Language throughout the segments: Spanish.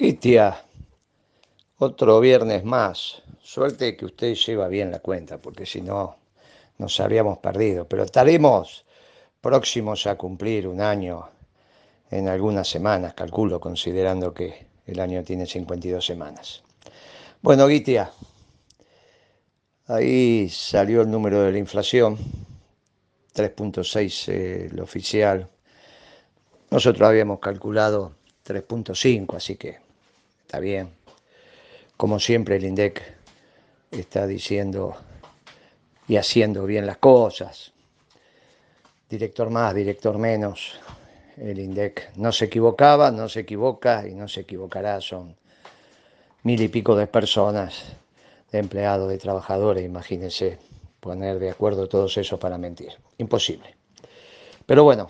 Y tía, otro viernes más. Suerte que usted lleva bien la cuenta, porque si no, nos habríamos perdido. Pero estaremos próximos a cumplir un año en algunas semanas, calculo, considerando que el año tiene 52 semanas. Bueno, Guitia, ahí salió el número de la inflación, 3,6 el oficial. Nosotros habíamos calculado 3,5, así que está bien. Como siempre, el INDEC está diciendo y haciendo bien las cosas. Director más, director menos. El INDEC no se equivocaba, no se equivoca y no se equivocará. Son 1.000 y pico de personas, de empleados, de trabajadores. Imagínense poner de acuerdo todos esos para mentir. Imposible. Pero bueno,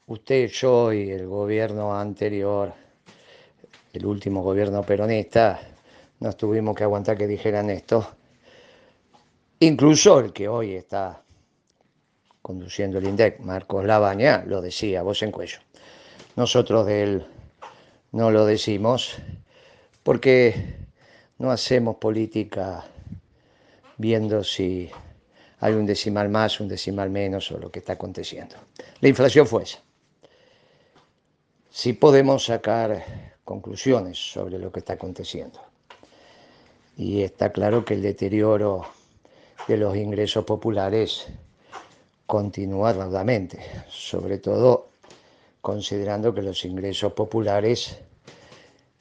usted, yo y el gobierno anterior, el último gobierno peronista, nos tuvimos que aguantar que dijeran esto. Incluso el que hoy está conduciendo el INDEC, Marcos Labaña, lo decía a voz en cuello. Nosotros de él no lo decimos porque no hacemos política viendo si hay un decimal más, un decimal menos o lo que está aconteciendo. La inflación fue esa. Sí podemos sacar conclusiones sobre lo que está aconteciendo. Y está claro que el deterioro de los ingresos populares continúa raudamente, sobre todo considerando que los ingresos populares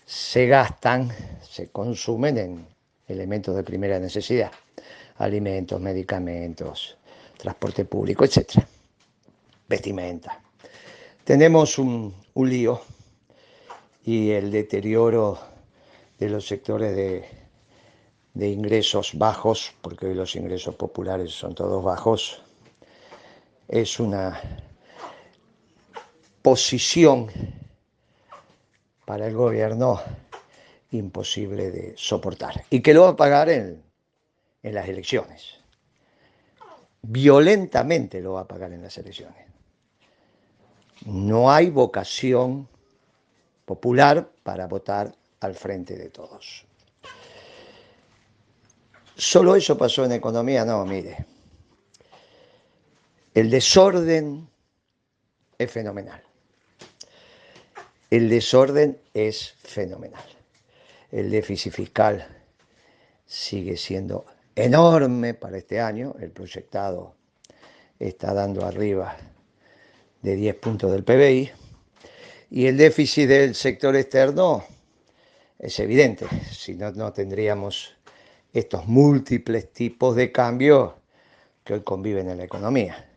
se gastan, se consumen en elementos de primera necesidad, alimentos, medicamentos, transporte público, etcétera, vestimenta. Tenemos un lío y el deterioro de los sectores de ingresos bajos, porque hoy los ingresos populares son todos bajos, es una posición para el gobierno imposible de soportar y que lo va a pagar en las elecciones. Violentamente lo va a pagar en las elecciones. No hay vocación popular para votar al frente de todos. ¿Solo eso pasó en economía? No, mire. El desorden es fenomenal. El desorden es fenomenal. El déficit fiscal sigue siendo enorme para este año. El proyectado está dando arriba de 10 puntos del PBI. Y el déficit del sector externo es evidente. Si no, no tendríamos estos múltiples tipos de cambios que hoy conviven en la economía.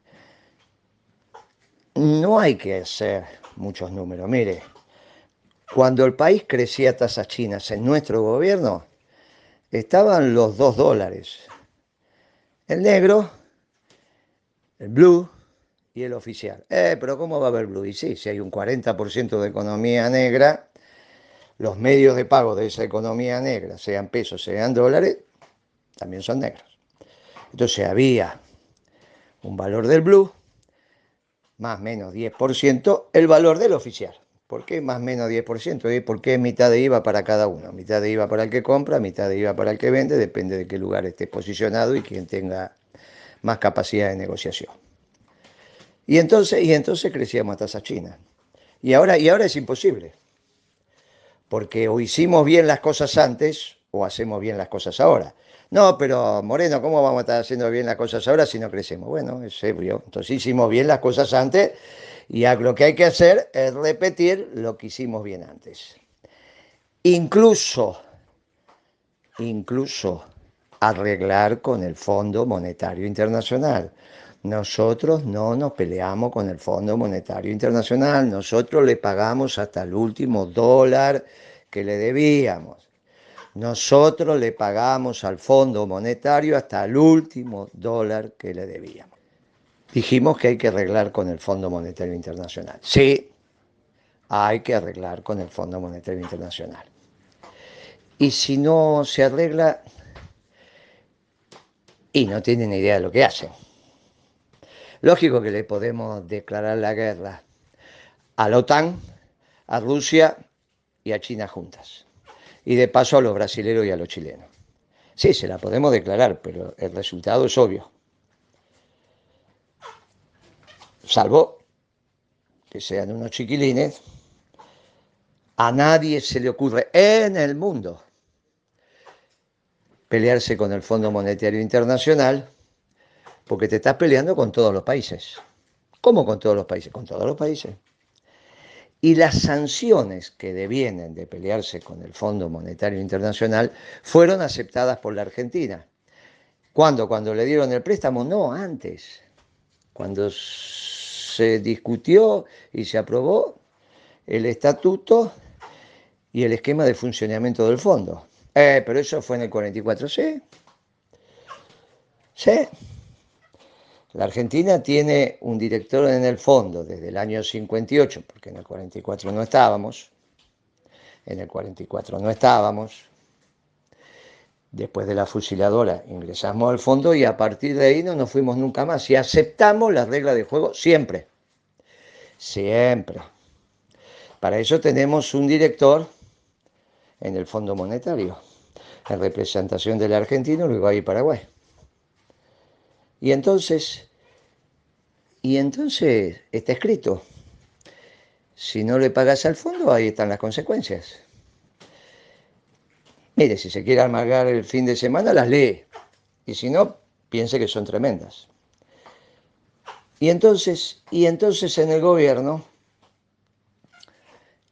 No hay que hacer muchos números. Mire, cuando el país crecía a tasas chinas en nuestro gobierno, estaban los $2. El negro, el blue y el oficial. Pero ¿cómo va a haber blue? Y sí, si hay un 40% de economía negra, los medios de pago de esa economía negra, sean pesos, sean dólares, también son negros. Entonces había un valor del blue, más o menos 10%, el valor del oficial. ¿Por qué más o menos 10%? ¿Por qué mitad de IVA para cada uno? Mitad de IVA para el que compra, mitad de IVA para el que vende, depende de qué lugar esté posicionado y quién tenga más capacidad de negociación. Y entonces crecíamos a tasa china. Y ahora es imposible, porque o hicimos bien las cosas antes o hacemos bien las cosas ahora. No, pero Moreno, ¿cómo vamos a estar haciendo bien las cosas ahora si no crecemos? Bueno, es obvio. Entonces hicimos bien las cosas antes y lo que hay que hacer es repetir lo que hicimos bien antes. Incluso arreglar con el Fondo Monetario Internacional. Nosotros no nos peleamos con el Fondo Monetario Internacional, nosotros le pagamos hasta el último dólar que le debíamos. Nosotros le pagamos al Fondo Monetario hasta el último dólar que le debíamos. Dijimos que hay que arreglar con el Fondo Monetario Internacional. Sí, hay que arreglar con el Fondo Monetario Internacional. Y si no se arregla, y no tienen idea de lo que hacen. Lógico que le podemos declarar la guerra a la OTAN, a Rusia y a China juntas. Y de paso a los brasileños y a los chilenos. Sí, se la podemos declarar, pero el resultado es obvio. Salvo que sean unos chiquilines, a nadie se le ocurre en el mundo pelearse con el Fondo Monetario Internacional porque te estás peleando con todos los países. ¿Cómo con todos los países? Con todos los países. Y las sanciones que devienen de pelearse con el Fondo Monetario Internacional fueron aceptadas por la Argentina. ¿Cuándo? Cuando le dieron el préstamo, no, antes. Cuando se discutió y se aprobó el estatuto y el esquema de funcionamiento del fondo. Pero eso fue en el 44, sí. Sí. La Argentina tiene un director en el fondo desde el año 58, porque en el 44 no estábamos. En el 44 no estábamos. Después de la fusiladora ingresamos al fondo y a partir de ahí no nos fuimos nunca más. Y aceptamos las reglas de juego siempre. Siempre. Para eso tenemos un director en el Fondo Monetario, en representación de la Argentina, Uruguay y Paraguay. Y entonces está escrito. Si no le pagas al fondo, ahí están las consecuencias. Mire, si se quiere amargar el fin de semana, las lee. Y si no, piense que son tremendas. Y entonces en el gobierno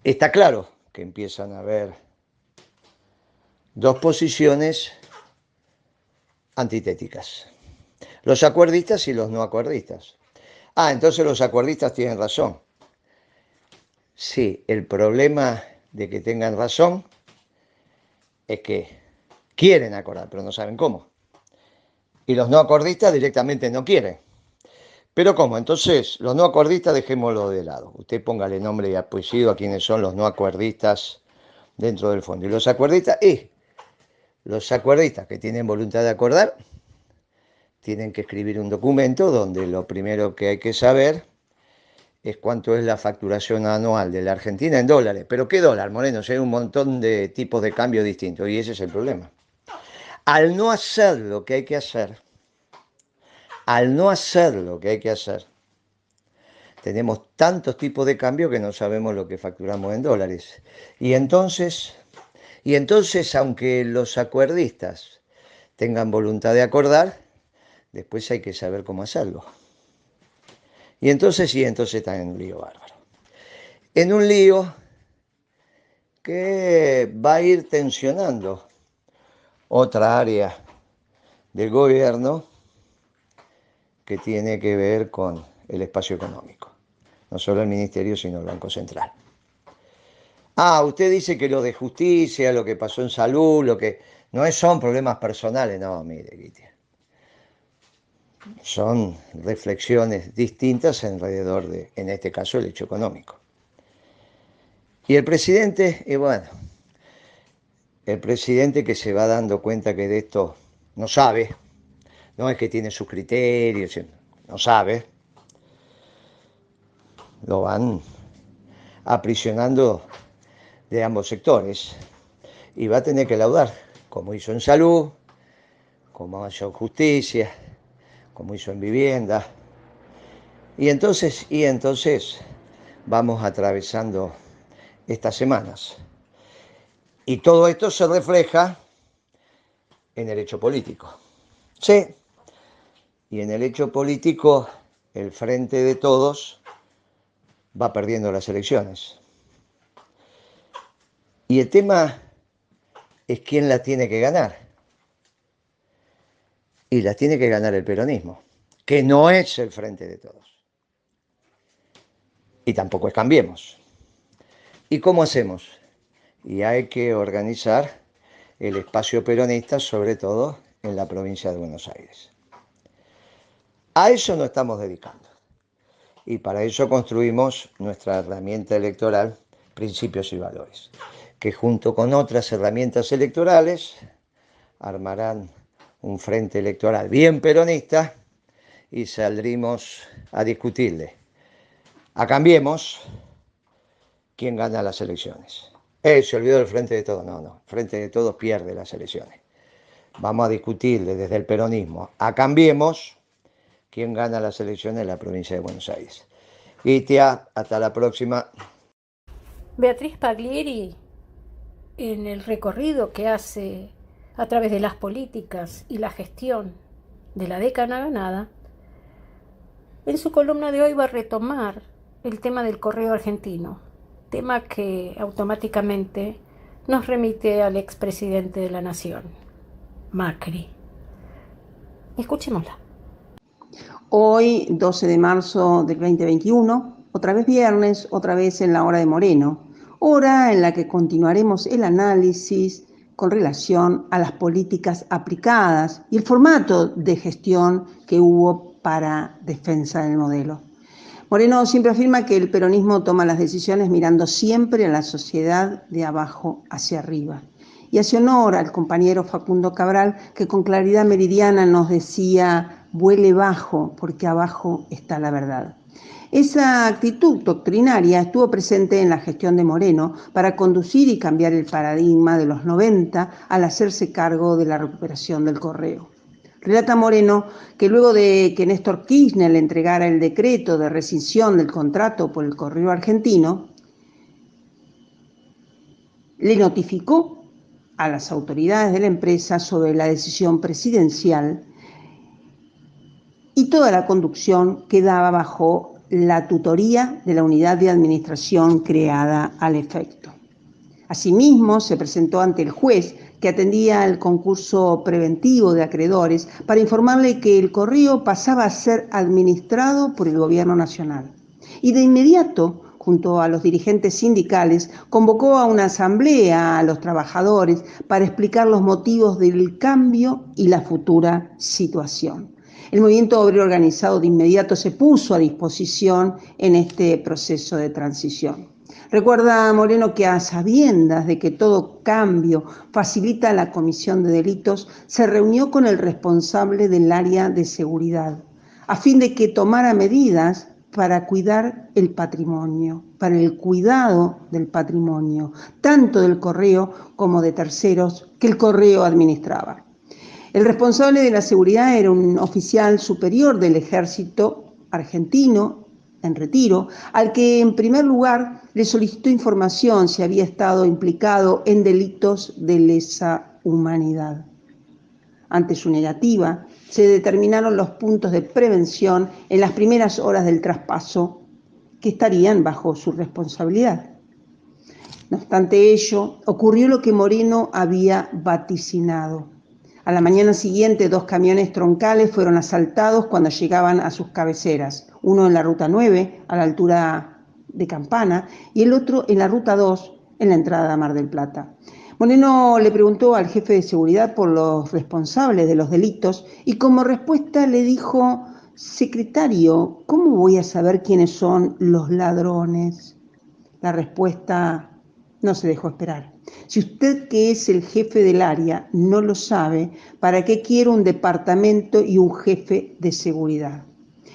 está claro que empiezan a haber dos posiciones antitéticas. Los acuerdistas y los no acuerdistas. Entonces los acuerdistas tienen razón. Sí, el problema de que tengan razón es que quieren acordar, pero no saben cómo. Y los no acordistas directamente no quieren. ¿Pero cómo? Entonces, los no acordistas dejémoslo de lado. Usted póngale nombre y apellido a quienes son los no acuerdistas dentro del fondo. Y los acuerdistas que tienen voluntad de acordar tienen que escribir un documento donde lo primero que hay que saber es cuánto es la facturación anual de la Argentina en dólares. ¿Pero qué dólar, Moreno? Si hay un montón de tipos de cambio distintos y ese es el problema. Al no hacer lo que hay que hacer, tenemos tantos tipos de cambio que no sabemos lo que facturamos en dólares. Y entonces, aunque los acuerdistas tengan voluntad de acordar, después hay que saber cómo hacerlo. Y entonces están en un lío bárbaro. En un lío que va a ir tensionando otra área del gobierno que tiene que ver con el espacio económico. No solo el ministerio, sino el Banco Central. Usted dice que lo de justicia, lo que pasó en salud, lo que no son problemas personales. No, mire, Guiti. Son reflexiones distintas alrededor de, en este caso, el hecho económico. Y el presidente, el presidente que se va dando cuenta que de esto no sabe, no es que tiene sus criterios, no sabe, lo van aprisionando de ambos sectores y va a tener que laudar, como hizo en salud, como hizo en justicia, como hizo en vivienda. Y entonces vamos atravesando estas semanas. Y todo esto se refleja en el hecho político. Sí. Y en el hecho político, el Frente de Todos va perdiendo las elecciones. Y el tema es quién la tiene que ganar. Y la tiene que ganar el peronismo, que no es el Frente de Todos. Y tampoco es Cambiemos. ¿Y cómo hacemos? Y hay que organizar el espacio peronista, sobre todo en la provincia de Buenos Aires. A eso nos estamos dedicando. Y para eso construimos nuestra herramienta electoral, Principios y Valores, que junto con otras herramientas electorales armarán un frente electoral bien peronista y saldremos a discutirle a Cambiemos quién gana las elecciones. Se olvidó del Frente de Todos. No, no. Frente de Todos pierde las elecciones. Vamos a discutir desde el peronismo a Cambiemos quién gana las elecciones en la provincia de Buenos Aires. Itia, hasta la próxima. Beatriz Paglieri, en el recorrido que hace a través de las políticas y la gestión de la década ganada, en su columna de hoy va a retomar el tema del correo argentino, tema que automáticamente nos remite al expresidente de la Nación, Macri. Escuchémosla. Hoy, 12 de marzo del 2021, otra vez viernes, otra vez en la hora de Moreno, hora en la que continuaremos el análisis con relación a las políticas aplicadas y el formato de gestión que hubo para defensa del modelo. Moreno siempre afirma que el peronismo toma las decisiones mirando siempre a la sociedad de abajo hacia arriba. Y hace honor al compañero Facundo Cabral, que con claridad meridiana nos decía: vuele bajo, porque abajo está la verdad. Esa actitud doctrinaria estuvo presente en la gestión de Moreno para conducir y cambiar el paradigma de los 90 al hacerse cargo de la recuperación del correo. Relata Moreno que luego de que Néstor Kirchner le entregara el decreto de rescisión del contrato por el correo argentino, le notificó a las autoridades de la empresa sobre la decisión presidencial y toda la conducción quedaba bajo la tutoría de la unidad de administración creada al efecto. Asimismo, se presentó ante el juez que atendía el concurso preventivo de acreedores para informarle que el correo pasaba a ser administrado por el gobierno nacional. Y de inmediato, junto a los dirigentes sindicales, convocó a una asamblea a los trabajadores para explicar los motivos del cambio y la futura situación. El movimiento obrero organizado de inmediato se puso a disposición en este proceso de transición. Recuerda Moreno que a sabiendas de que todo cambio facilita la comisión de delitos, se reunió con el responsable del área de seguridad, a fin de que tomara medidas para cuidar el patrimonio, para el cuidado del patrimonio, tanto del correo como de terceros que el correo administraba. El responsable de la seguridad era un oficial superior del ejército argentino en retiro, al que en primer lugar le solicitó información si había estado implicado en delitos de lesa humanidad. Ante su negativa, se determinaron los puntos de prevención en las primeras horas del traspaso que estarían bajo su responsabilidad. No obstante ello, ocurrió lo que Moreno había vaticinado. A la mañana siguiente, 2 camiones troncales fueron asaltados cuando llegaban a sus cabeceras, uno en la ruta 9, a la altura de Campana, y el otro en la ruta 2, en la entrada a Mar del Plata. Moreno le preguntó al jefe de seguridad por los responsables de los delitos y como respuesta le dijo: secretario, ¿cómo voy a saber quiénes son los ladrones? La respuesta no se dejó esperar. Si usted, que es el jefe del área, no lo sabe, ¿para qué quiere un departamento y un jefe de seguridad?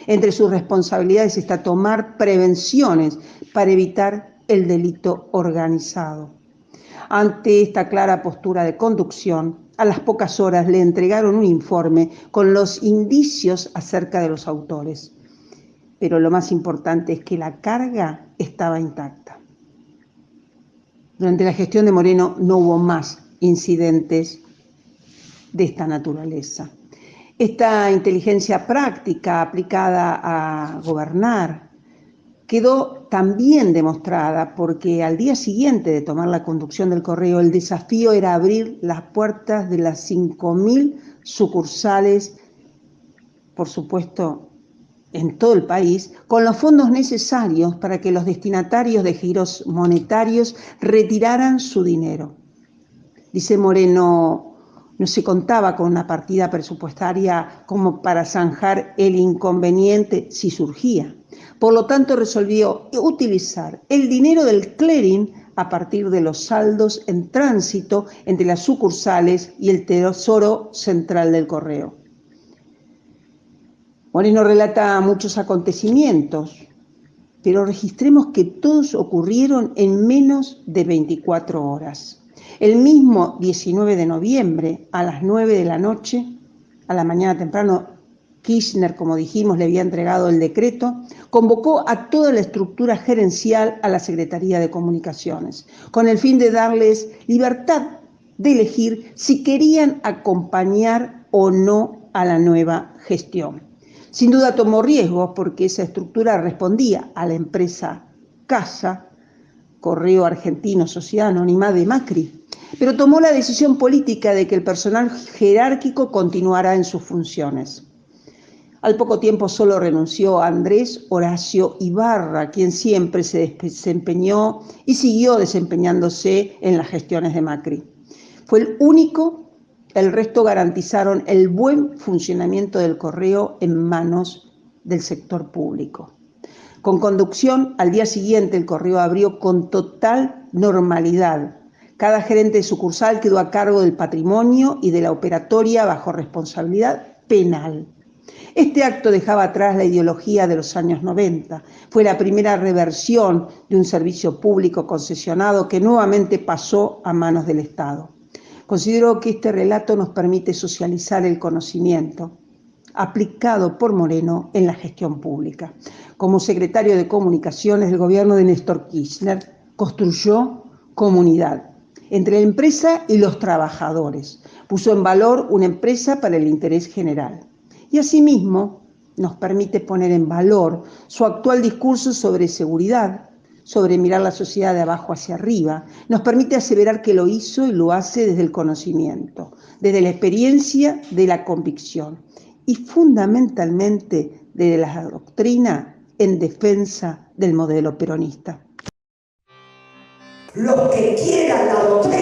Entre sus responsabilidades está tomar prevenciones para evitar el delito organizado. Ante esta clara postura de conducción, a las pocas horas le entregaron un informe con los indicios acerca de los autores. Pero lo más importante es que la carga estaba intacta. Durante la gestión de Moreno no hubo más incidentes de esta naturaleza. Esta inteligencia práctica aplicada a gobernar quedó también demostrada porque al día siguiente de tomar la conducción del correo, el desafío era abrir las puertas de las 5.000 sucursales, por supuesto, en todo el país, con los fondos necesarios para que los destinatarios de giros monetarios retiraran su dinero. Dice Moreno, no se contaba con una partida presupuestaria como para zanjar el inconveniente si surgía. Por lo tanto, resolvió utilizar el dinero del clearing a partir de los saldos en tránsito entre las sucursales y el Tesoro Central del Correo. Moreno relata muchos acontecimientos, pero registremos que todos ocurrieron en menos de 24 horas. El mismo 19 de noviembre, a las 9 de la noche, a la mañana temprano, Kirchner, como dijimos, le había entregado el decreto, convocó a toda la estructura gerencial a la Secretaría de Comunicaciones, con el fin de darles libertad de elegir si querían acompañar o no a la nueva gestión. Sin duda tomó riesgos porque esa estructura respondía a la empresa Casa, Correo Argentino Sociedad Anónima de Macri, pero tomó la decisión política de que el personal jerárquico continuara en sus funciones. Al poco tiempo solo renunció Andrés Horacio Ibarra, quien siempre se desempeñó y siguió desempeñándose en las gestiones de Macri. Fue el único. El resto garantizaron el buen funcionamiento del correo en manos del sector público. Con conducción, al día siguiente el correo abrió con total normalidad. Cada gerente de sucursal quedó a cargo del patrimonio y de la operatoria bajo responsabilidad penal. Este acto dejaba atrás la ideología de los años 90. Fue la primera reversión de un servicio público concesionado que nuevamente pasó a manos del Estado. Considero que este relato nos permite socializar el conocimiento aplicado por Moreno en la gestión pública. Como secretario de Comunicaciones del gobierno de Néstor Kirchner, construyó comunidad entre la empresa y los trabajadores. Puso en valor una empresa para el interés general. Y asimismo nos permite poner en valor su actual discurso sobre seguridad, sobre mirar la sociedad de abajo hacia arriba, nos permite aseverar que lo hizo y lo hace desde el conocimiento, desde la experiencia de la convicción y fundamentalmente desde la doctrina en defensa del modelo peronista. Los que quieran la doctrina